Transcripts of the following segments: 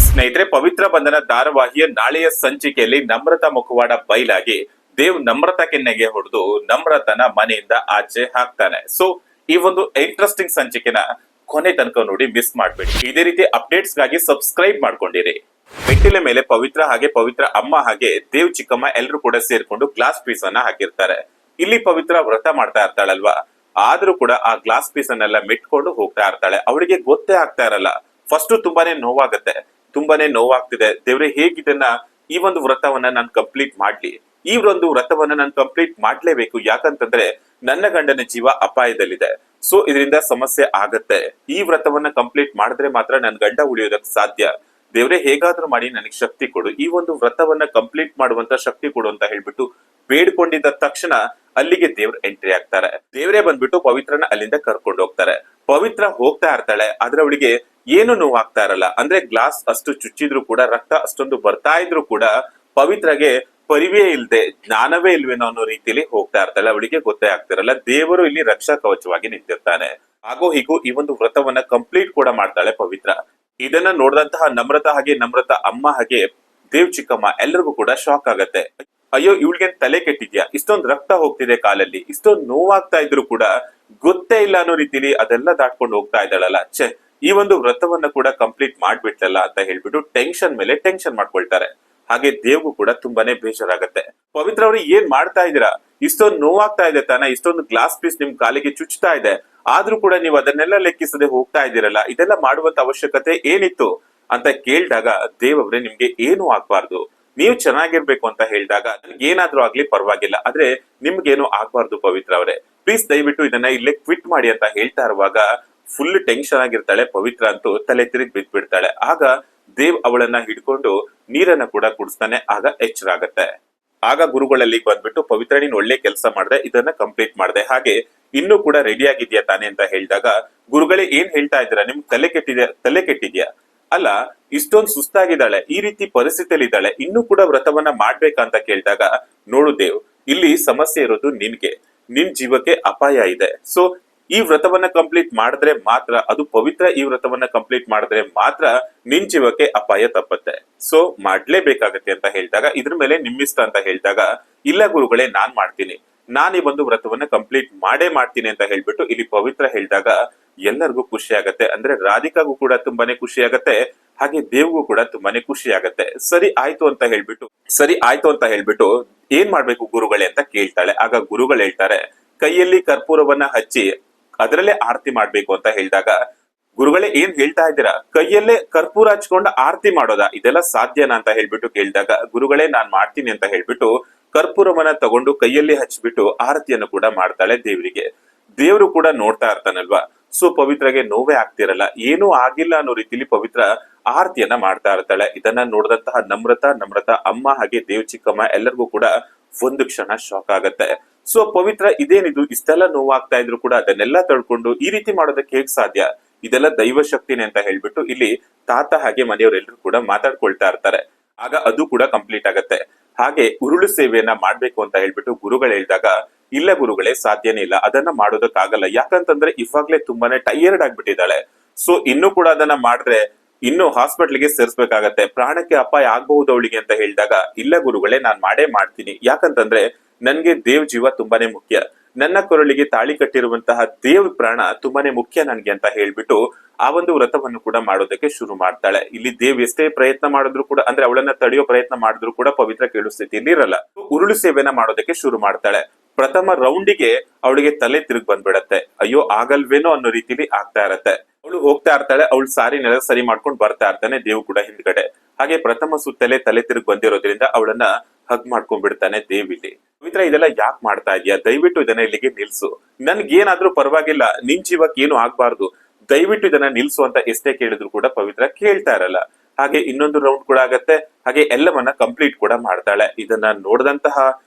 ಸ್ನೇಹಿತರೆ, ಪವಿತ್ರ ಬಂಧನ ಧಾರಾವಾಹಿಯ ನಾಳೆಯ ಸಂಚಿಕೆಯಲ್ಲಿ ನಮ್ರತಾ ಮುಖವಾಡ ಬಯಲಾಗಿ ದೇವ್ ನಮ್ರತಾ ಕೆನ್ನೆಗೆ ಹೊಡೆದು ನಮ್ರತನ ಮನೆಯಿಂದ ಆಚೆ ಹಾಕ್ತಾನೆ. ಸೊ ಈ ಒಂದು ಇಂಟ್ರೆಸ್ಟಿಂಗ್ ಸಂಚಿಕೆನ ಕೊನೆ ತನಕ ನೋಡಿ, ಮಿಸ್ ಮಾಡ್ಬೇಡಿ. ಇದೇ ರೀತಿ ಅಪ್ಡೇಟ್ಸ್ ಗಾಗಿ ಸಬ್ಸ್ಕ್ರೈಬ್ ಮಾಡ್ಕೊಂಡಿರಿ. ಮೆಟ್ಟಿಲ ಮೇಲೆ ಪವಿತ್ರ ಹಾಗೆ ಪವಿತ್ರ ಅಮ್ಮ ಹಾಗೆ ದೇವ್ ಚಿಕ್ಕಮ್ಮ ಎಲ್ಲರೂ ಕೂಡ ಸೇರ್ಕೊಂಡು ಗ್ಲಾಸ್ ಪೀಸ್ ಅನ್ನ ಹಾಕಿರ್ತಾರೆ. ಇಲ್ಲಿ ಪವಿತ್ರ ವ್ರತ ಮಾಡ್ತಾ ಇರ್ತಾಳಲ್ವಾ, ಆದ್ರೂ ಕೂಡ ಆ ಗ್ಲಾಸ್ ಪೀಸ್ ಅನ್ನೆಲ್ಲ ಮೆಟ್ಕೊಂಡು ಹೋಗ್ತಾ ಇರ್ತಾಳೆ. ಅವಳಿಗೆ ಗೊತ್ತೇ ಆಗ್ತಾ ಇರಲ್ಲ. ಫಸ್ಟ್ ತುಂಬಾನೇ ನೋವಾಗ್ತಿದೆ. ದೇವ್ರೆ, ಹೇಗಿದನ್ನ ಈ ಒಂದು ವ್ರತವನ್ನ ನಾನು ಕಂಪ್ಲೀಟ್ ಮಾಡ್ಲಿ, ಈ ಒಂದು ವ್ರತವನ್ನ ನಾನು ಕಂಪ್ಲೀಟ್ ಮಾಡ್ಲೇಬೇಕು. ಯಾಕಂತಂದ್ರೆ ನನ್ನ ಗಂಡನ ಜೀವ ಅಪಾಯದಲ್ಲಿದೆ. ಸೊ ಇದರಿಂದ ಸಮಸ್ಯೆ ಆಗತ್ತೆ. ಈ ವ್ರತವನ್ನ ಕಂಪ್ಲೀಟ್ ಮಾಡಿದ್ರೆ ಮಾತ್ರ ನನ್ನ ಗಂಡ ಉಳಿಯೋದಕ್ಕೆ ಸಾಧ್ಯ. ದೇವ್ರೆ, ಹೇಗಾದ್ರೂ ಮಾಡಿ ನನಗೆ ಶಕ್ತಿ ಕೊಡು, ಈ ಒಂದು ವ್ರತವನ್ನ ಕಂಪ್ಲೀಟ್ ಮಾಡುವಂತ ಶಕ್ತಿ ಕೊಡು ಅಂತ ಹೇಳ್ಬಿಟ್ಟು ಬೇಡ್ಕೊಂಡಿದ್ದ ತಕ್ಷಣ ಅಲ್ಲಿಗೆ ದೇವ್ರ ಎಂಟ್ರಿ ಆಗ್ತಾರೆ. ದೇವ್ರೇ ಬಂದ್ಬಿಟ್ಟು ಪವಿತ್ರನ ಅಲ್ಲಿಂದ ಕರ್ಕೊಂಡು ಹೋಗ್ತಾರೆ. ಪವಿತ್ರ ಹೋಗ್ತಾ ಇರ್ತಾಳೆ, ಆದ್ರೆ ಅವಳಿಗೆ ಏನು ನೋವಾಗ್ತಾ ಇರಲ್ಲ. ಅಂದ್ರೆ ಗ್ಲಾಸ್ ಅಷ್ಟು ಚುಚ್ಚಿದ್ರು ಕೂಡ, ರಕ್ತ ಅಷ್ಟೊಂದು ಬರ್ತಾ ಇದ್ರು ಕೂಡ ಪವಿತ್ರಗೆ ಪರಿವೇ ಇಲ್ದೆ, ಜ್ಞಾನವೇ ಇಲ್ವೇನೋ ಅನ್ನೋ ರೀತಿಯಲ್ಲಿ ಹೋಗ್ತಾ ಇರ್ತಾಳೆ. ಅವಳಿಗೆ ಗೊತ್ತೇ ಆಗ್ತಿರಲ್ಲ. ದೇವರು ಇಲ್ಲಿ ರಕ್ಷಾ ಕವಚವಾಗಿ ನಿಂತಿರ್ತಾನೆ. ಹಾಗೋ ಹೀಗೂ ಈ ಒಂದು ವ್ರತವನ್ನ ಕಂಪ್ಲೀಟ್ ಕೂಡ ಮಾಡ್ತಾಳೆ ಪವಿತ್ರ. ಇದನ್ನ ನೋಡಿದಂತಹ ನಮ್ರತಾ ಹಾಗೆ ನಮ್ರತಾ ಅಮ್ಮ ಹಾಗೆ ದೇವ್ ಚಿಕ್ಕಮ್ಮ ಎಲ್ಲರಿಗೂ ಕೂಡ ಶಾಕ್ ಆಗತ್ತೆ. ಅಯ್ಯೋ, ಇವಳಿಗೆ ತಲೆ ಕೆಟ್ಟಿದ್ಯಾ, ಇಷ್ಟೊಂದು ರಕ್ತ ಹೋಗ್ತಿದೆ ಕಾಲಲ್ಲಿ, ಇಷ್ಟೊಂದು ನೋವಾಗ್ತಾ ಇದ್ರು ಕೂಡ ಗೊತ್ತೇ ಇಲ್ಲ ಅನ್ನೋ ರೀತಿಲಿ ಅದೆಲ್ಲ ದಾಟ್ಕೊಂಡು ಹೋಗ್ತಾ ಇದ್ದಾಳಲ್ಲ, ಛೆ, ಈ ಒಂದು ವ್ರತವನ್ನ ಕೂಡ ಕಂಪ್ಲೀಟ್ ಮಾಡ್ಬಿಟ್ಲಲ್ಲ ಅಂತ ಹೇಳ್ಬಿಟ್ಟು ಟೆನ್ಷನ್ ಮೇಲೆ ಟೆನ್ಷನ್ ಮಾಡ್ಕೊಳ್ತಾರೆ. ಹಾಗೆ ದೇವ್ಗೂ ಕೂಡ ತುಂಬಾನೇ ಬೇಜಾರಾಗತ್ತೆ. ಪವಿತ್ರ ಅವ್ರಿಗೆ ಏನ್ ಮಾಡ್ತಾ ಇದೀರಾ, ಇಷ್ಟೊಂದು ನೋವಾಗ್ತಾ ಇದೆ ತಾನ, ಇಷ್ಟೊಂದು ಗ್ಲಾಸ್ ಪೀಸ್ ನಿಮ್ ಕಾಲಿಗೆ ಚುಚ್ತಾ ಇದೆ, ಆದ್ರೂ ಕೂಡ ನೀವು ಅದನ್ನೆಲ್ಲ ಲೆಕ್ಕಿಸದೆ ಹೋಗ್ತಾ ಇದೀರಲ್ಲ, ಇದೆಲ್ಲ ಮಾಡುವಂತ ಅವಶ್ಯಕತೆ ಏನಿತ್ತು ಅಂತ ಕೇಳಿದಾಗ ದೇವ್ ಅವ್ರೆ, ನಿಮ್ಗೆ ಏನು ಆಗ್ಬಾರ್ದು, ನೀವು ಚೆನ್ನಾಗಿರ್ಬೇಕು ಅಂತ ಹೇಳಿದಾಗ ಏನಾದ್ರೂ ಆಗ್ಲಿ ಪರವಾಗಿಲ್ಲ, ಆದ್ರೆ ನಿಮ್ಗೇನು ಆಗ್ಬಾರ್ದು ಪವಿತ್ರ ಅವರೇ, ಪ್ಲೀಸ್ ದಯವಿಟ್ಟು ಇದನ್ನ ಇಲ್ಲೇ ಕ್ವಿಟ್ ಮಾಡಿ ಅಂತ ಹೇಳ್ತಾ ಇರುವಾಗ ಫುಲ್ ಟೆನ್ಷನ್ ಆಗಿರ್ತಾಳೆ ಪವಿತ್ರ. ಅಂತೂ ತಲೆ ತಿರುಗಿ ಬಿದ್ದ್ಬಿಡ್ತಾಳೆ. ಆಗ ದೇವ್ ಅವಳನ್ನ ಹಿಡ್ಕೊಂಡು ನೀರನ್ನ ಕೂಡ ಕುಡಿಸ್ತಾನೆ. ಆಗ ಎಚ್ಚರ ಆಗತ್ತೆ. ಆಗ ಗುರುಗಳಲ್ಲಿ ಬಂದ್ಬಿಟ್ಟು, ಪವಿತ್ರ ನೀನ್ ಒಳ್ಳೆ ಕೆಲಸ ಮಾಡ್ದೆ, ಇದನ್ನ ಕಂಪ್ಲೀಟ್ ಮಾಡ್ದೆ, ಹಾಗೆ ಇನ್ನೂ ಕೂಡ ರೆಡಿ ಆಗಿದ್ಯಾ ತಾನೆ ಅಂತ ಹೇಳಿದಾಗ, ಗುರುಗಳೇ ಏನ್ ಹೇಳ್ತಾ ಇದ್ದೀರಾ, ನಿಮ್ಗೆ ತಲೆ ಕೆಟ್ಟಿದ್ಯಾ ಅಲ್ಲ, ಇಷ್ಟೊಂದು ಸುಸ್ತಾಗಿದ್ದಾಳೆ, ಈ ರೀತಿ ಪರಿಸ್ಥಿತಿಯಲ್ಲಿ ಇದ್ದಾಳೆ, ಇನ್ನೂ ಕೂಡ ವ್ರತವನ್ನ ಮಾಡ್ಬೇಕಂತ ಕೇಳಿದಾಗ, ನೋಡು ದೇವ್, ಇಲ್ಲಿ ಸಮಸ್ಯೆ ಇರೋದು ನಿನ್ಗೆ, ನಿನ್ ಜೀವಕ್ಕೆ ಅಪಾಯ ಇದೆ. ಸೊ ಈ ವ್ರತವನ್ನ ಕಂಪ್ಲೀಟ್ ಮಾಡಿದ್ರೆ ಮಾತ್ರ, ಅದು ಪವಿತ್ರ ಈ ವ್ರತವನ್ನ ಕಂಪ್ಲೀಟ್ ಮಾಡಿದ್ರೆ ಮಾತ್ರ ನಿನ್ ಜೀವಕ್ಕೆ ಅಪಾಯ ತಪ್ಪತ್ತೆ. ಸೊ ಮಾಡ್ಲೇಬೇಕಾಗತ್ತೆ ಅಂತ ಹೇಳಿದಾಗ, ಇದ್ರ ಮೇಲೆ ನಿಮ್ಮಿಷ್ಟ ಅಂತ ಹೇಳಿದಾಗ, ಇಲ್ಲ ಗುರುಗಳೇ, ನಾನ್ ಮಾಡ್ತೀನಿ, ನಾನು ಈ ಒಂದು ವ್ರತವನ್ನ ಕಂಪ್ಲೀಟ್ ಮಾಡೇ ಮಾಡ್ತೀನಿ ಅಂತ ಹೇಳ್ಬಿಟ್ಟು ಇಲ್ಲಿ ಪವಿತ್ರ ಹೇಳಿದಾಗ ಎಲ್ಲರಿಗೂ ಖುಷಿ ಆಗತ್ತೆ. ಅಂದ್ರೆ ರಾಧಿಕಾಗೂ ಕೂಡ ತುಂಬಾನೇ ಖುಷಿ ಆಗತ್ತೆ, ಹಾಗೆ ದೇವ್ಗೂ ಕೂಡ ತುಂಬಾನೇ ಖುಷಿ ಆಗತ್ತೆ. ಸರಿ ಆಯ್ತು ಅಂತ ಹೇಳ್ಬಿಟ್ಟು ಏನ್ ಮಾಡ್ಬೇಕು ಗುರುಗಳೇ ಅಂತ ಕೇಳ್ತಾಳೆ. ಆಗ ಗುರುಗಳು ಹೇಳ್ತಾರೆ, ಕೈಯಲ್ಲಿ ಕರ್ಪೂರವನ್ನ ಹಚ್ಚಿ ಅದರಲ್ಲೇ ಆರತಿ ಮಾಡ್ಬೇಕು ಅಂತ ಹೇಳಿದಾಗ, ಗುರುಗಳೇ ಏನ್ ಹೇಳ್ತಾ ಇದ್ದೀರಾ, ಕೈಯಲ್ಲೇ ಕರ್ಪೂರ ಹಚ್ಕೊಂಡು ಆರತಿ ಮಾಡೋದಾ, ಇದೆಲ್ಲ ಸಾಧ್ಯನಾ ಅಂತ ಹೇಳ್ಬಿಟ್ಟು ಕೇಳಿದಾಗ, ಗುರುಗಳೇ ನಾನ್ ಮಾಡ್ತೀನಿ ಅಂತ ಹೇಳ್ಬಿಟ್ಟು ಕರ್ಪೂರವನ್ನ ತಗೊಂಡು ಕೈಯಲ್ಲಿ ಹಚ್ಬಿಟ್ಟು ಆರತಿಯನ್ನು ಕೂಡ ಮಾಡ್ತಾಳೆ ದೇವರಿಗೆ. ದೇವ್ರು ಕೂಡ ನೋಡ್ತಾ ಇರ್ತಾನಲ್ವಾ. ಸೊ ಪವಿತ್ರಗೆ ನೋವೇ ಆಗ್ತಿರಲ್ಲ, ಏನೂ ಆಗಿಲ್ಲ ಅನ್ನೋ ರೀತಿಲಿ ಪವಿತ್ರ ಆರತಿಯನ್ನ ಮಾಡ್ತಾ ಇರ್ತಾಳೆ. ಇದನ್ನ ನೋಡಿದಂತಹ ನಮ್ರತಾ ಅಮ್ಮ ಹಾಗೆ ದೇವ್ ಚಿಕ್ಕಮ್ಮ ಎಲ್ಲರಿಗೂ ಕೂಡ ಒಂದು ಕ್ಷಣ ಶಾಕ್ ಆಗತ್ತೆ. ಸೊ ಪವಿತ್ರ ಇದೇನಿದು, ಇಷ್ಟೆಲ್ಲ ನೋವಾಗ್ತಾ ಇದ್ರು ಕೂಡ ಅದನ್ನೆಲ್ಲ ತಡ್ಕೊಂಡು ಈ ರೀತಿ ಮಾಡೋದಕ್ಕೆ ಹೇಗ್ ಸಾಧ್ಯ, ಇದೆಲ್ಲ ದೈವ ಶಕ್ತಿನೇ ಅಂತ ಹೇಳ್ಬಿಟ್ಟು ಇಲ್ಲಿ ತಾತ ಹಾಗೆ ಮನೆಯವರೆಲ್ಲರೂ ಕೂಡ ಮಾತಾಡ್ಕೊಳ್ತಾ ಇರ್ತಾರೆ. ಆಗ ಅದು ಕೂಡ ಕಂಪ್ಲೀಟ್ ಆಗತ್ತೆ. ಹಾಗೆ ಉರುಳು ಸೇವೆಯನ್ನ ಮಾಡ್ಬೇಕು ಅಂತ ಹೇಳ್ಬಿಟ್ಟು ಗುರುಗಳು ಹೇಳಿದಾಗ, ಇಲ್ಲ ಗುರುಗಳೇ, ಸಾಧ್ಯನೇ ಇಲ್ಲ, ಅದನ್ನ ಮಾಡೋದಕ್ಕಾಗಲ್ಲ, ಯಾಕಂತಂದ್ರೆ ಇವಾಗ್ಲೇ ತುಂಬಾನೇ ಟೈರ್ಡ್ ಆಗ್ಬಿಟ್ಟಿದ್ದಾಳೆ. ಸೊ ಇನ್ನು ಕೂಡ ಅದನ್ನ ಮಾಡಿದ್ರೆ ಇನ್ನು ಹಾಸ್ಪಿಟ್ಲಿಗೆ ಸೇರ್ಸ್ಬೇಕಾಗತ್ತೆ, ಪ್ರಾಣಕ್ಕೆ ಅಪಾಯ ಆಗ್ಬಹುದು ಅವಳಿಗೆ ಅಂತ ಹೇಳಿದಾಗ, ಇಲ್ಲ ಗುರುಗಳೇ, ನಾನ್ ಮಾಡೇ ಮಾಡ್ತೀನಿ, ಯಾಕಂತಂದ್ರೆ ನನ್ಗೆ ದೇವ್ ಜೀವ ತುಂಬಾನೇ ಮುಖ್ಯ, ನನ್ನ ಕೊರಳಿಗೆ ತಾಳಿ ಕಟ್ಟಿರುವಂತಹ ದೇವ್ ಪ್ರಾಣ ತುಂಬಾನೇ ಮುಖ್ಯ ನನ್ಗೆ ಅಂತ ಹೇಳ್ಬಿಟ್ಟು ಆ ಒಂದು ವ್ರತವನ್ನು ಕೂಡ ಮಾಡೋದಕ್ಕೆ ಶುರು ಮಾಡ್ತಾಳೆ. ಇಲ್ಲಿ ದೇವ್ ಎಷ್ಟೇ ಪ್ರಯತ್ನ ಮಾಡಿದ್ರು ಕೂಡ, ಅಂದ್ರೆ ಅವಳನ್ನ ತಡೆಯೋ ಪ್ರಯತ್ನ ಮಾಡಿದ್ರು ಕೂಡ ಪವಿತ್ರ ಕೇಳೋ ಸ್ಥಿತಿಯಲ್ಲಿ ಇರಲ್ಲ. ಉರುಳು ಸೇವೆನ ಮಾಡೋದಕ್ಕೆ ಶುರು ಮಾಡ್ತಾಳೆ. ಪ್ರಥಮ ರೌಂಡಿಗೆ ಅವಳಿಗೆ ತಲೆ ತಿರುಗಿ ಬಂದ್ಬಿಡತ್ತೆ. ಅಯ್ಯೋ ಆಗಲ್ವೇನೋ ಅನ್ನೋ ರೀತಿಲಿ ಆಗ್ತಾ ಇರತ್ತೆ. ಅವಳು ಹೋಗ್ತಾ ಇರ್ತಾಳೆ, ಅವಳು ಸಾರಿನೆಲ್ಲ ಸರಿ ಮಾಡ್ಕೊಂಡು ಬರ್ತಾ ಇರ್ತಾನೆ, ದೇವ್ ಕೂಡ ಹಿಂದ್ಗಡೆ. ಹಾಗೆ ಪ್ರಥಮ ಸುತ್ತಲೇ ತಲೆ ತಿರುಗಿ ಬಂದಿರೋದ್ರಿಂದ ಅವಳನ್ನ ಹಗ್ ಮಾಡ್ಕೊಂಡ್ಬಿಡ್ತಾನೆ ದೇವ್. ಇಲ್ಲಿ ಪವಿತ್ರ ಇದೆಲ್ಲ ಯಾಕೆ ಮಾಡ್ತಾ ಇದೀಯಾ, ದಯವಿಟ್ಟು ಇದನ್ನ ಇಲ್ಲಿಗೆ ನಿಲ್ಸು, ನನ್ಗೇನಾದ್ರೂ ಪರವಾಗಿಲ್ಲ, ನಿನ್ ಜೀವಕ್ಕೆ ಏನು ಆಗ್ಬಾರ್ದು, ದಯವಿಟ್ಟು ಇದನ್ನ ನಿಲ್ಸು ಅಂತ ಎಷ್ಟೇ ಕೇಳಿದ್ರು ಕೂಡ ಪವಿತ್ರ ಕೇಳ್ತಾ ಇರಲ್ಲ. ಹಾಗೆ ಇನ್ನೊಂದು ರೌಂಡ್ ಕೂಡ ಆಗತ್ತೆ. ಹಾಗೆ ಎಲ್ಲವನ್ನ ಕಂಪ್ಲೀಟ್ ಕೂಡ ಮಾಡ್ತಾಳೆ. ಇದನ್ನ ನೋಡಿದಂತಹ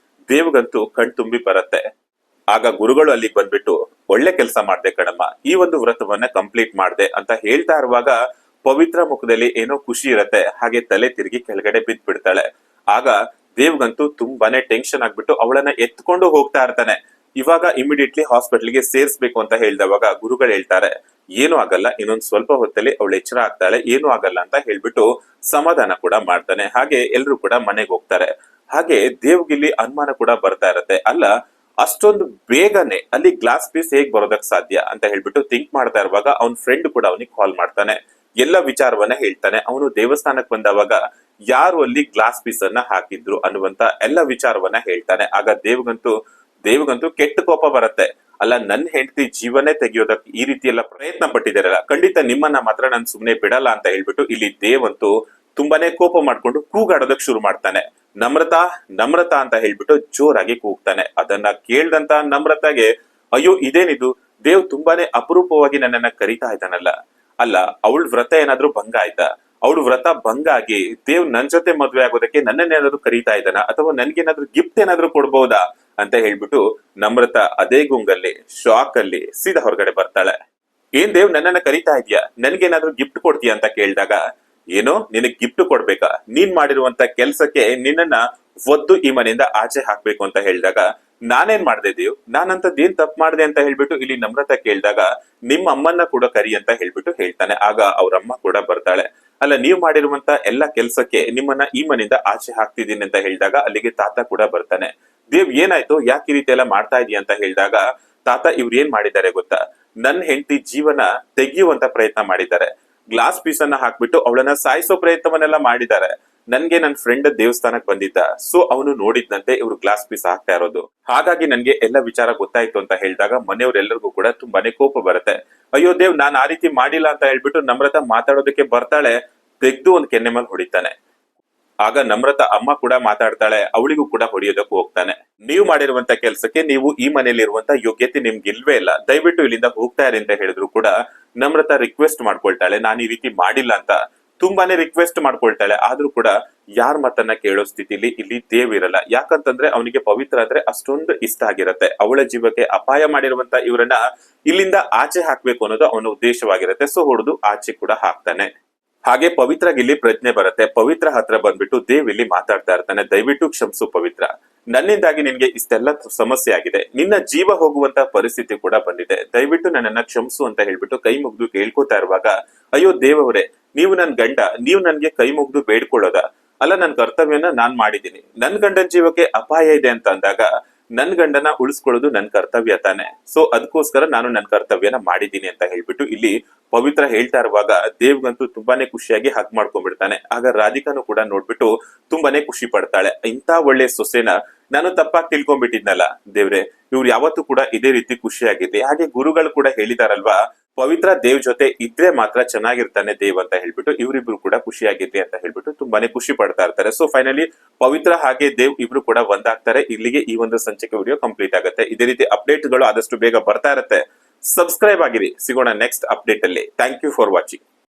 ದೇವ್ಗಂತೂ ಕಣ್ ತುಂಬಿ ಬರತ್ತೆ. ಆಗ ಗುರುಗಳು ಅಲ್ಲಿಗೆ ಬಂದ್ಬಿಟ್ಟು, ಒಳ್ಳೆ ಕೆಲಸ ಮಾಡ್ದೆ ಕಣಮ್ಮ, ಈ ಒಂದು ವ್ರತವನ್ನ ಕಂಪ್ಲೀಟ್ ಮಾಡ್ದೆ ಅಂತ ಹೇಳ್ತಾ ಇರುವಾಗ ಪವಿತ್ರ ಮುಖದಲ್ಲಿ ಏನೋ ಖುಷಿ ಇರತ್ತೆ. ಹಾಗೆ ತಲೆ ತಿರುಗಿ ಕೆಳಗಡೆ ಬಿದ್ದು ಬಿಡ್ತಾಳೆ. ಆಗ ದೇವ್ಗಂತೂ ತುಂಬಾನೇ ಟೆನ್ಷನ್ ಆಗ್ಬಿಟ್ಟು ಅವಳನ್ನ ಎತ್ಕೊಂಡು ಹೋಗ್ತಾ ಇರ್ತಾನೆ. ಇವಾಗ ಇಮಿಡಿಯೇಟ್ಲಿ ಹಾಸ್ಪಿಟ್ಲಿಗೆ ಸೇರ್ಸ್ಬೇಕು ಅಂತ ಹೇಳ್ದವಾಗ ಗುರುಗಳು ಹೇಳ್ತಾರೆ, ಏನು ಆಗಲ್ಲ, ಇನ್ನೊಂದ್ ಸ್ವಲ್ಪ ಹೊತ್ತಲ್ಲಿ ಅವಳು ಎಚ್ಚರ ಆಗ್ತಾಳೆ, ಏನು ಆಗಲ್ಲ ಅಂತ ಹೇಳ್ಬಿಟ್ಟು ಸಮಾಧಾನ ಕೂಡ ಮಾಡ್ತಾನೆ. ಹಾಗೆ ಎಲ್ರು ಕೂಡ ಮನೆಗೆ ಹೋಗ್ತಾರೆ. ಹಾಗೆ ದೇವ್ಗಿಲ್ಲಿ ಅನುಮಾನ ಕೂಡ ಬರ್ತಾ ಇರತ್ತೆ, ಅಲ್ಲ ಅಷ್ಟೊಂದು ಬೇಗನೆ ಅಲ್ಲಿ ಗ್ಲಾಸ್ ಪೀಸ್ ಹೇಗ್ ಬರೋದಕ್ ಸಾಧ್ಯ ಅಂತ ಹೇಳ್ಬಿಟ್ಟು ಥಿಂಕ್ ಮಾಡ್ತಾ ಇರುವಾಗ ಅವ್ನ್ ಫ್ರೆಂಡ್ ಕೂಡ ಅವನಿಗೆ ಕಾಲ್ ಮಾಡ್ತಾನೆ. ಎಲ್ಲ ವಿಚಾರವನ್ನ ಹೇಳ್ತಾನೆ. ಅವನು ದೇವಸ್ಥಾನಕ್ ಬಂದವಾಗ ಯಾರು ಅಲ್ಲಿ ಗ್ಲಾಸ್ ಪೀಸ್ ಅನ್ನ ಹಾಕಿದ್ರು ಅನ್ನುವಂತ ಎಲ್ಲ ವಿಚಾರವನ್ನ ಹೇಳ್ತಾನೆ. ಆಗ ದೇವ್ಗಂತೂ ಕೆಟ್ಟ ಕೋಪ ಬರುತ್ತೆ. ಅಲ್ಲ, ನನ್ ಹೆಂಡತಿ ಜೀವನೇ ತೆಗಿಯೋದಕ್ಕೆ ಈ ರೀತಿ ಎಲ್ಲ ಪ್ರಯತ್ನ ಪಟ್ಟಿದಾರಲ್ಲ, ಖಂಡಿತ ನಿಮ್ಮನ್ನ ಮಾತ್ರ ನಾನು ಸುಮ್ನೆ ಬಿಡಲ್ಲ ಅಂತ ಹೇಳ್ಬಿಟ್ಟು ಇಲ್ಲಿ ದೇವಂತೂ ತುಂಬಾನೇ ಕೋಪ ಮಾಡ್ಕೊಂಡು ಕೂಗಾಡೋದಕ್ ಶುರು ಮಾಡ್ತಾನೆ. ನಮ್ರತಾ ನಮ್ರತಾ ಅಂತ ಹೇಳ್ಬಿಟ್ಟು ಜೋರಾಗಿ ಕೂಗ್ತಾನೆ. ಅದನ್ನ ಕೇಳ್ದಂತ ನಮ್ರತಾಗೆ ಅಯ್ಯೋ ಇದೇನಿದು, ದೇವ್ ತುಂಬಾನೇ ಅಪರೂಪವಾಗಿ ನನ್ನನ್ನ ಕರೀತಾ ಇದ್ದಾನಲ್ಲ, ಅಲ್ಲ ಅವಳ ವ್ರತ ಏನಾದ್ರೂ ಭಂಗ ಆಯ್ತಾ? ಅವಳು ವ್ರತ ಭಂಗ ಆಗಿ ದೇವ್ ನನ್ ಜೊತೆ ಮದ್ವೆ ಆಗೋದಕ್ಕೆ ನನ್ನನ್ನೇನಾದ್ರೂ ಕರೀತಾ ಇದ್ದಾನ, ಅಥವಾ ನನ್ಗೇನಾದ್ರೂ ಗಿಫ್ಟ್ ಏನಾದ್ರೂ ಕೊಡ್ಬಹುದಾ ಅಂತ ಹೇಳ್ಬಿಟ್ಟು ನಮ್ರತಾ ಅದೇ ಗುಂಗಲ್ಲಿ ಶಾಕ್ ಅಲ್ಲಿ ಸೀದಾ ಹೊರಗಡೆ ಬರ್ತಾಳೆ. ಏನ್ ದೇವ್ ನನ್ನನ್ನ ಕರೀತಾ ಇದ್ಯಾ, ನನ್ಗೇನಾದ್ರೂ ಗಿಫ್ಟ್ ಕೊಡ್ತೀಯ ಅಂತ ಕೇಳಿದಾಗ, ಏನೋ ನಿನಗ್ ಗಿಫ್ಟ್ ಕೊಡ್ಬೇಕಾ, ನೀನ್ ಮಾಡಿರುವಂತ ಕೆಲ್ಸಕ್ಕೆ ನಿನ್ನನ್ನ ಒದ್ದು ಈ ಮನೆಯಿಂದ ಆಚೆ ಹಾಕ್ಬೇಕು ಅಂತ ಹೇಳಿದಾಗ, ನಾನೇನ್ ಮಾಡ್ದೆ ದೇವ್, ನಾನಂತದ್ದೇನ್ ತಪ್ಪು ಮಾಡ್ದೆ ಅಂತ ಹೇಳ್ಬಿಟ್ಟು ಇಲ್ಲಿ ನಮ್ರತಾ ಕೇಳಿದಾಗ, ನಿಮ್ಮ ಅಮ್ಮನ್ನ ಕೂಡ ಕರಿ ಅಂತ ಹೇಳ್ಬಿಟ್ಟು ಹೇಳ್ತಾನೆ. ಆಗ ಅವ್ರಮ್ಮ ಕೂಡ ಬರ್ತಾಳೆ. ಅಲ್ಲ, ನೀವ್ ಮಾಡಿರುವಂತ ಎಲ್ಲಾ ಕೆಲ್ಸಕ್ಕೆ ನಿಮ್ಮನ್ನ ಈ ಮನೆಯಿಂದ ಆಚೆ ಹಾಕ್ತಿದ್ದೀನಿ ಅಂತ ಹೇಳಿದಾಗ ಅಲ್ಲಿಗೆ ತಾತ ಕೂಡ ಬರ್ತಾನೆ. ದೇವ್ ಏನಾಯ್ತು, ಯಾಕೆ ಈ ರೀತಿ ಎಲ್ಲ ಮಾಡ್ತಾ ಇದೀಯ ಅಂತ ಹೇಳಿದಾಗ, ತಾತ ಇವ್ರು ಏನ್ ಮಾಡಿದ್ದಾರೆ ಗೊತ್ತಾ, ನನ್ ಹೆಂಡತಿ ಜೀವನ ತೆಗೆಯುವಂತ ಪ್ರಯತ್ನ ಮಾಡಿದ್ದಾರೆ. ಗ್ಲಾಸ್ ಪೀಸ್ ಅನ್ನ ಹಾಕ್ಬಿಟ್ಟು ಅವಳನ್ನ ಸಾಯಿಸೋ ಪ್ರಯತ್ನವನ್ನೆಲ್ಲ ಮಾಡಿದ್ದಾರೆ. ನನ್ಗೆ ನನ್ ಫ್ರೆಂಡ್ ದೇವಸ್ಥಾನಕ್ ಬಂದಿದ್ದ, ಸೊ ಅವನು ನೋಡಿದ್ನಂತೆ ಇವ್ರು ಗ್ಲಾಸ್ ಪೀಸ್ ಹಾಕ್ತಾ ಇರೋದು, ಹಾಗಾಗಿ ನನ್ಗೆ ಎಲ್ಲ ವಿಚಾರ ಗೊತ್ತಾಯ್ತು ಅಂತ ಹೇಳಿದಾಗ ಮನೆಯವರೆಲ್ಲರಿಗೂ ಕೂಡ ತುಂಬಾನೇ ಕೋಪ ಬರುತ್ತೆ. ಅಯ್ಯೋ ದೇವ್, ನಾನ್ ಆ ರೀತಿ ಮಾಡಿಲ್ಲ ಅಂತ ಹೇಳ್ಬಿಟ್ಟು ನಮ್ರತಾ ಮಾತಾಡೋದಕ್ಕೆ ಬರ್ತಾಳೆ, ತೆಗ್ದು ಒಂದ್ ಕೆನ್ನೆ ಮೇಲೆ ಹೊಡಿತಾನೆ. ಆಗ ನಮ್ರತಾ ಅಮ್ಮ ಕೂಡ ಮಾತಾಡ್ತಾಳೆ, ಅವಳಿಗೂ ಕೂಡ ಹೊಡೆಯೋದಕ್ಕೂ ಹೋಗ್ತಾನೆ. ನೀವು ಮಾಡಿರುವಂತ ಕೆಲ್ಸಕ್ಕೆ ನೀವು ಈ ಮನೇಲಿ ಇರುವಂತ ಯೋಗ್ಯತೆ ನಿಮ್ಗೆ ಇಲ್ವೇ ಇಲ್ಲ, ದಯವಿಟ್ಟು ಇಲ್ಲಿಂದ ಹೋಗ್ತಾ ಇರಿ ಅಂತ ಹೇಳಿದ್ರು ಕೂಡ ನಮ್ರತಾ ರಿಕ್ವೆಸ್ಟ್ ಮಾಡ್ಕೊಳ್ತಾಳೆ, ನಾನು ಈ ರೀತಿ ಮಾಡಿಲ್ಲ ಅಂತ ತುಂಬಾನೇ ರಿಕ್ವೆಸ್ಟ್ ಮಾಡ್ಕೊಳ್ತಾಳೆ. ಆದ್ರೂ ಕೂಡ ಯಾರ ಮತನ್ನ ಕೇಳೋ ಸ್ಥಿತಿಲಿ ಇಲ್ಲಿ ದೇವ್ ಇರಲ್ಲ. ಯಾಕಂತಂದ್ರೆ ಅವನಿಗೆ ಪವಿತ್ರ ಅಂದ್ರೆ ಅಷ್ಟೊಂದು ಇಷ್ಟ ಆಗಿರತ್ತೆ. ಅವಳ ಜೀವಕ್ಕೆ ಅಪಾಯ ಮಾಡಿರುವಂತ ಇವರನ್ನ ಇಲ್ಲಿಂದ ಆಚೆ ಹಾಕ್ಬೇಕು ಅನ್ನೋದು ಅವನ ಉದ್ದೇಶವಾಗಿರುತ್ತೆ. ಸೊ ಹೊಡೆದು ಆಚೆ ಕೂಡ ಹಾಕ್ತಾನೆ. ಹಾಗೆ ಪವಿತ್ರಗೆ ಇಲ್ಲಿ ಪ್ರಜ್ಞೆ ಬರುತ್ತೆ. ಪವಿತ್ರ ಹತ್ರ ಬಂದ್ಬಿಟ್ಟು ದೇವ್ ಇಲ್ಲಿ ಮಾತಾಡ್ತಾ ಇರ್ತಾನೆ, ದಯವಿಟ್ಟು ಕ್ಷಮಿಸು ಪವಿತ್ರ, ನನ್ನಿಂದಾಗಿ ನಿನ್ಗೆ ಇಷ್ಟೆಲ್ಲ ಸಮಸ್ಯೆ ಆಗಿದೆ, ನಿನ್ನ ಜೀವ ಹೋಗುವಂತ ಪರಿಸ್ಥಿತಿ ಕೂಡ ಬಂದಿದೆ, ದಯವಿಟ್ಟು ನನ್ನನ್ನ ಕ್ಷಮಿಸು ಅಂತ ಹೇಳ್ಬಿಟ್ಟು ಕೈ ಮುಗ್ದು ಕೇಳ್ಕೊತಾ ಇರುವಾಗ, ಅಯ್ಯೋ ದೇವರೇ, ನೀವು ನನ್ ಗಂಡ, ನೀವು ನನ್ಗೆ ಕೈ ಮುಗ್ದು ಬೇಡ್ಕೊಳ್ಳೋದ, ಅಲ್ಲ ನನ್ ಕರ್ತವ್ಯನ ನಾನ್ ಮಾಡಿದೀನಿ, ನನ್ ಗಂಡನ ಜೀವಕ್ಕೆ ಅಪಾಯ ಇದೆ ಅಂತ ಅಂದಾಗ ನನ್ ಗಂಡನ ಉಳಿಸ್ಕೊಳ್ಳೋದು ನನ್ ಕರ್ತವ್ಯ ತಾನೆ, ಸೊ ಅದಕ್ಕೋಸ್ಕರ ನಾನು ನನ್ ಕರ್ತವ್ಯನ ಮಾಡಿದೀನಿ ಅಂತ ಹೇಳ್ಬಿಟ್ಟು ಇಲ್ಲಿ ಪವಿತ್ರ ಹೇಳ್ತಾ ಇರುವಾಗ ದೇವ್ಗಂತೂ ತುಂಬಾನೇ ಖುಷಿಯಾಗಿ ಹಗ್ ಮಾಡ್ಕೊಂಡ್ಬಿಡ್ತಾನೆ. ಆಗ ರಾಧಿಕಾನು ಕೂಡ ನೋಡ್ಬಿಟ್ಟು ತುಂಬಾನೇ ಖುಷಿ ಪಡ್ತಾಳೆ. ಇಂತ ಒಳ್ಳೆ ಸೊಸೆನ ನಾನು ತಪ್ಪಾಗಿ ತಿಳ್ಕೊಂಡ್ಬಿಟ್ಟಿದ್ನಲ್ಲ ದೇವ್ರೆ, ಇವ್ರು ಯಾವತ್ತೂ ಕೂಡ ಇದೇ ರೀತಿ ಖುಷಿಯಾಗಿದೆ. ಹಾಗೆ ಗುರುಗಳು ಕೂಡ ಹೇಳಿದಾರಲ್ವಾ, ಪವಿತ್ರ ದೇವ್ ಜೊತೆ ಇದ್ರೆ ಮಾತ್ರ ಚೆನ್ನಾಗಿರ್ತಾನೆ ದೇವ್ ಅಂತ ಹೇಳ್ಬಿಟ್ಟು ಇವರಿಬ್ರು ಕೂಡ ಖುಷಿಯಾಗಿರ್ಲಿ ಅಂತ ಹೇಳ್ಬಿಟ್ಟು ತುಂಬಾನೇ ಖುಷಿ ಪಡ್ತಾ ಇರ್ತಾರೆ. ಸೊ ಫೈನಲಿ ಪವಿತ್ರ ಹಾಗೆ ದೇವ್ ಇಬ್ರು ಕೂಡ ಒಂದಾಗ್ತಾರೆ. ಇಲ್ಲಿಗೆ ಈ ಒಂದು ಸಂಚಿಕೆ ವಿಡಿಯೋ ಕಂಪ್ಲೀಟ್ ಆಗುತ್ತೆ. ಇದೇ ರೀತಿ ಅಪ್ಡೇಟ್ ಗಳು ಆದಷ್ಟು ಬೇಗ ಬರ್ತಾ ಇರುತ್ತೆ. ಸಬ್ಸ್ಕ್ರೈಬ್ ಆಗಿರಿ. ಸಿಗೋಣ ನೆಕ್ಸ್ಟ್ ಅಪ್ಡೇಟ್ ಅಲ್ಲಿ. Thank you for watching.